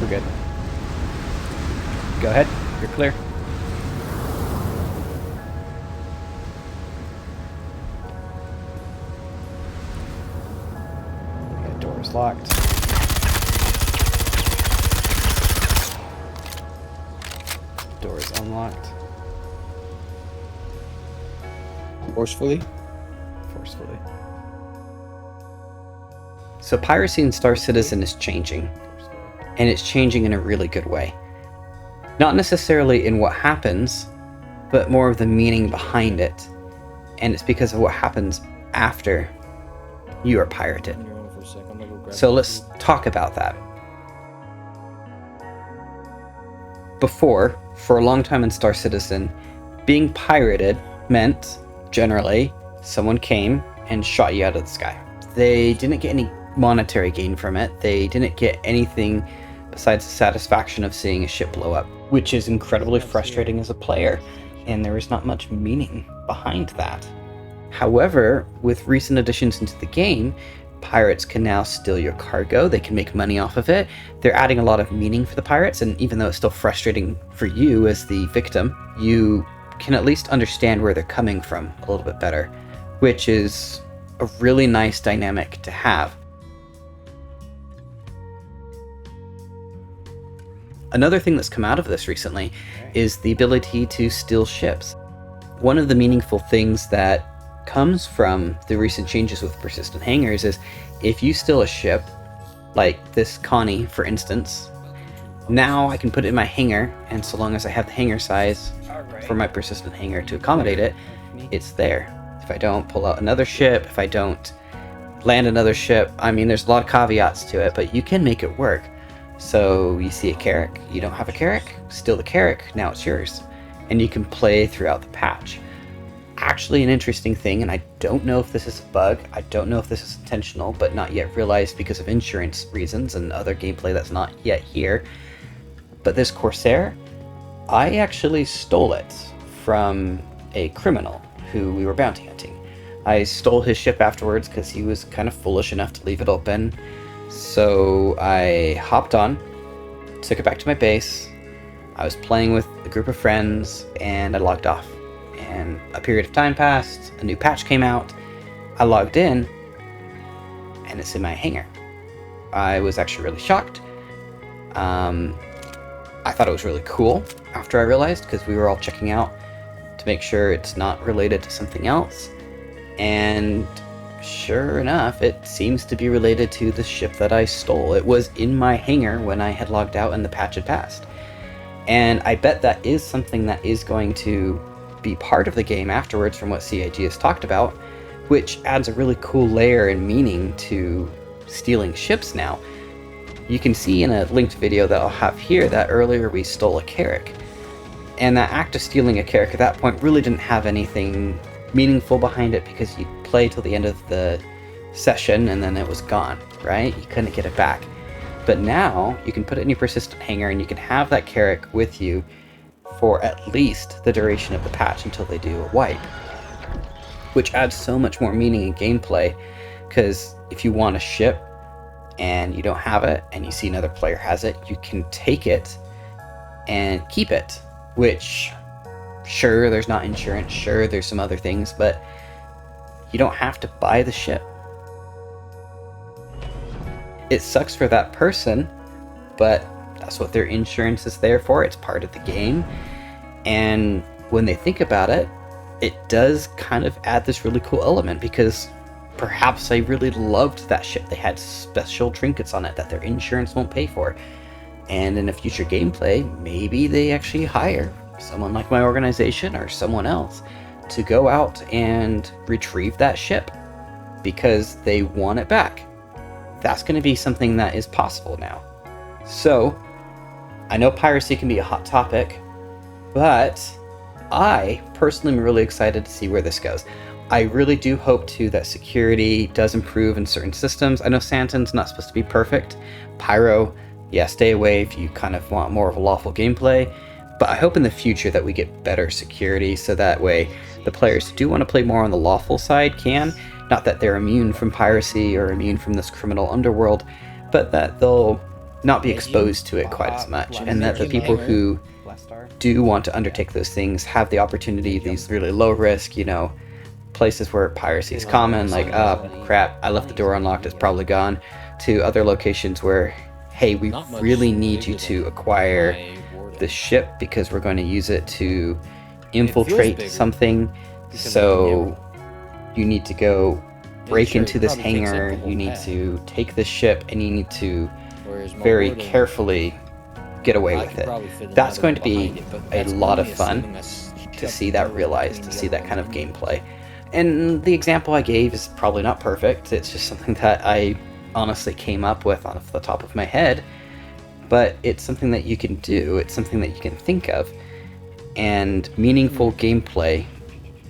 we're good. Go ahead. You're clear. Okay, door is locked. Door is unlocked. Forcefully? Forcefully. So piracy in Star Citizen is changing. And it's changing in a really good way. Not necessarily in what happens, but more of the meaning behind it. And it's because of what happens after you are pirated. So let's talk about that. Before, for a long time in Star Citizen, being pirated meant, generally, someone came and shot you out of the sky. They didn't get any monetary gain from it. They didn't get anything besides the satisfaction of seeing a ship blow up, which is incredibly frustrating as a player, and there is not much meaning behind that. However, with recent additions into the game, pirates can now steal your cargo, they can make money off of it. They're adding a lot of meaning for the pirates, and even though it's still frustrating for you as the victim, you can at least understand where they're coming from a little bit better, which is a really nice dynamic to have. Another thing that's come out of this recently is the ability to steal ships. One of the meaningful things that comes from the recent changes with persistent hangars is if you steal a ship, like this Connie for instance, now I can put it in my hangar, and so long as I have the hangar size for my persistent hangar to accommodate it, it's there. If I don't pull out another ship, if I don't land another ship, I mean there's a lot of caveats to it, but you can make it work. So you see a Carrack, you don't have a Carrack, steal the Carrack, now it's yours. And you can play throughout the patch. Actually an interesting thing, and I don't know if this is a bug, I don't know if this is intentional, but not yet realized because of insurance reasons and other gameplay that's not yet here. But this Corsair, I actually stole it from a criminal who we were bounty hunting. I stole his ship afterwards because he was kind of foolish enough to leave it open. So I hopped on, took it back to my base, I was playing with a group of friends, and I logged off. And a period of time passed, a new patch came out, I logged in, and it's in my hangar. I was actually really shocked. I thought it was really cool after I realized, because we were all checking out to make sure it's not related to something else. And sure enough, it seems to be related to the ship that I stole. It was in my hangar when I had logged out and the patch had passed. And I bet that is something that is going to be part of the game afterwards from what CIG has talked about, which adds a really cool layer and meaning to stealing ships now. You can see in a linked video that I'll have here that earlier we stole a Carrack. And that act of stealing a Carrack at that point really didn't have anything meaningful behind it because you play till the end of the session and then it was gone, right? You couldn't get it back. But now you can put it in your persistent hangar and you can have that Carrack with you for at least the duration of the patch until they do a wipe, which adds so much more meaning in gameplay, because if you want a ship and you don't have it and you see another player has it, you can take it and keep it, which sure, there's not insurance, sure, there's some other things, but you don't have to buy the ship. It sucks for that person, but that's what their insurance is there for. It's part of the game. And when they think about it, it does kind of add this really cool element, because perhaps they really loved that ship. They had special trinkets on it that their insurance won't pay for. And in a future gameplay, maybe they actually hire someone like my organization or someone else to go out and retrieve that ship because they want it back. That's going to be something that is possible now. So, I know piracy can be a hot topic, but I personally am really excited to see where this goes. I really do hope too that security does improve in certain systems. I know Santon's not supposed to be perfect. Pyro, yeah, stay away if you kind of want more of a lawful gameplay. But I hope in the future that we get better security, so that way the players who do want to play more on the lawful side can. Not that they're immune from piracy or immune from this criminal underworld, but that they'll not be exposed to it quite as much, and that the people who do want to undertake those things have the opportunity, these really low risk, places where piracy is common, like, oh crap, I left the door unlocked, it's probably gone, to other locations where, hey, we really need you to acquire the ship because we're going to use it to infiltrate something, so you need to go break into this hangar, you need to take this ship, and you need to very carefully get away with it. That's going to be a lot of fun to see that realized, to see that kind of gameplay. And the example I gave is probably not perfect, it's just something that I honestly came up with off the top of my head, but it's something that you can do, it's something that you can think of, and meaningful gameplay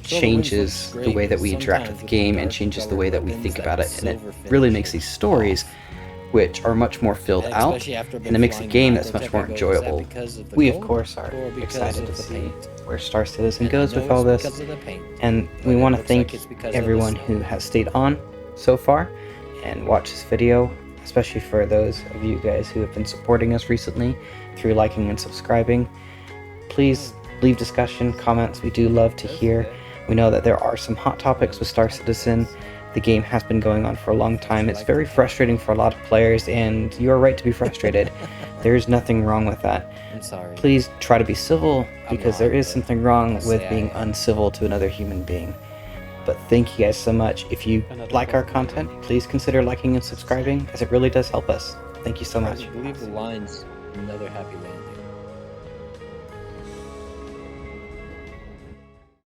changes the way that we interact with the game and changes the way that we think about it, and it really makes these stories, which are much more filled out, and it makes a game that's much more enjoyable. We, of course, are excited to see where Star Citizen goes with all this, and we want to thank everyone who has stayed on so far and watched this video, especially for those of you guys who have been supporting us recently through liking and subscribing. Please leave discussion, comments, we do love to hear. We know that there are some hot topics with Star Citizen. The game has been going on for a long time. It's very frustrating for a lot of players, and you are right to be frustrated. There's nothing wrong with that. I'm sorry. Please try to be civil, because there is something wrong with being uncivil to another human being. But thank you guys so much. If you like our content, please consider liking and subscribing, as it really does help us. Thank you so much. I believe the line's another happy land.